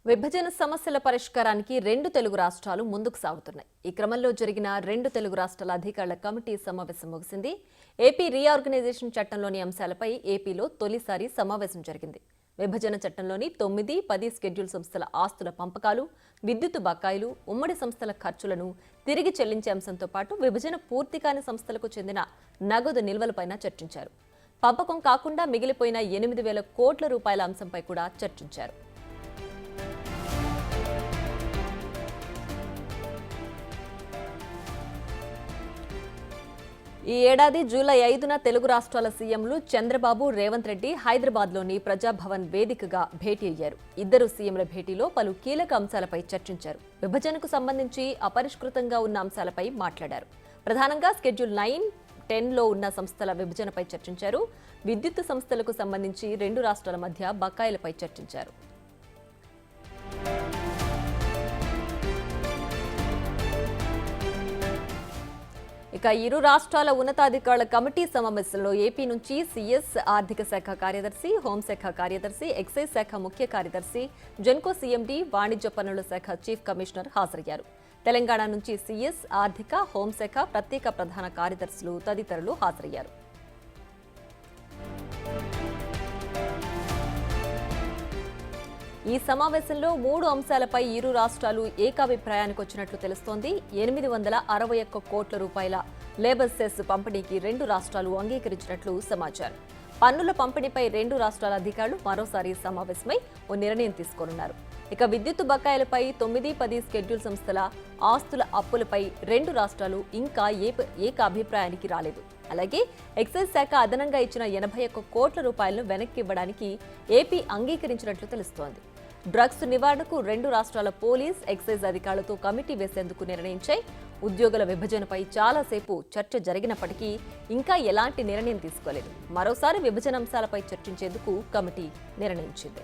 విభజన సమస్యల పరిష్కారానికి రెండు తెలుగు రాష్ట్రాలు ముందుకు సాగుతున్నాయి. ఈ క్రమంలో జరిగిన రెండు తెలుగు రాష్ట్రాల అధికారుల కమిటీ సమావేశం ముగిసింది. ఏపీ రీఆర్గనైజేషన్ చట్టంలోని అంశాలపై ఏపీలో తొలిసారి సమావేశం జరిగింది. విభజన చట్టంలోని 9, 10 స్కెడ్యూల్ సంస్థల ఆస్తుల పంపకాలు, విద్యుత్ బకాయిలు, ఉమ్మడి సంస్థల ఖర్చులను తిరిగి చెల్లించే అంశంతో పాటు విభజన పూర్తి కాని సంస్థలకు చెందిన నగదు నిల్వలపైన చర్చించారు. పంపకం కాకుండా మిగిలిపోయిన 8,000 కోట్ల రూపాయల అంశంపై కూడా చర్చించారు. ఈ ఏడాది జూలై 5న తెలుగు రాష్ట్రాల సీఎంలు చంద్రబాబు, రేవంత్ రెడ్డి హైదరాబాద్లోని ప్రజాభవన్ వేదికగా భేటీ అయ్యారు. ఇద్దరు సీఎంల భేటీలో పలు కీలక అంశాలపై చర్చించారు. విభజనకు సంబంధించి అపరిష్కృతంగా ఉన్న అంశాలపై మాట్లాడారు. ప్రధానంగా స్కెడ్యూల్ 9, 10లో ఉన్న సంస్థల విభజనపై చర్చించారు. విద్యుత్ సంస్థలకు సంబంధించి రెండు రాష్ట్రాల మధ్య బకాయిలపై చర్చించారు. ఇక ఇరు రాష్ట్రాల ఉన్నతాధికారుల కమిటీ సమావేశంలో ఏపీ నుంచి సీఎస్, ఆర్థిక శాఖ కార్యదర్శి, హోంశాఖ కార్యదర్శి, ఎక్సైజ్ శాఖ ముఖ్య కార్యదర్శి, జెన్కో సీఎండీ, వాణిజ్య పన్నుల శాఖ చీఫ్ కమిషనర్ హాజరయ్యారు. తెలంగాణ నుంచి సీఎస్, ఆర్థిక, హోంశాఖ ప్రత్యేక ప్రధాన కార్యదర్శులు తదితరులు హాజరయ్యారు. ఈ సమావేశంలో 3 అంశాలపై ఇరు రాష్ట్రాలు ఏకాభిప్రాయానికి వచ్చినట్లు తెలుస్తోంది. 861 కోట్ల రూపాయల లేబర్ సెస్ పంపిణీకి రెండు రాష్ట్రాలు అంగీకరించినట్లు సమాచారం. పన్నుల పంపిణీపై రెండు రాష్ట్రాల అధికారులు మరోసారి సమావేశమై ఓ నిర్ణయం తీసుకోనున్నారు. ఇక విద్యుత్ బకాయిలపై 9, 10 స్కెడ్యూల్ సంస్థల ఆస్తుల అప్పులపై రెండు రాష్ట్రాలు ఇంకా ఏకాభిప్రాయానికి రాలేదు. అలాగే ఎక్సైజ్ శాఖ అదనంగా ఇచ్చిన 81 కోట్ల రూపాయలను వెనక్కి ఇవ్వడానికి ఏపీ అంగీకరించినట్లు తెలుస్తోంది. డ్రగ్స్ నివారణకు రెండు రాష్ట్రాల పోలీస్, ఎక్సైజ్ అధికారులతో కమిటీ వేసేందుకు నిర్ణయించాయి. ఉద్యోగుల విభజనపై చాలాసేపు చర్చ జరిగినప్పటికీ ఇంకా ఎలాంటి నిర్ణయం తీసుకోలేదు. మరోసారి విభజన అంశాలపై చర్చించేందుకు కమిటీ నిర్ణయించింది.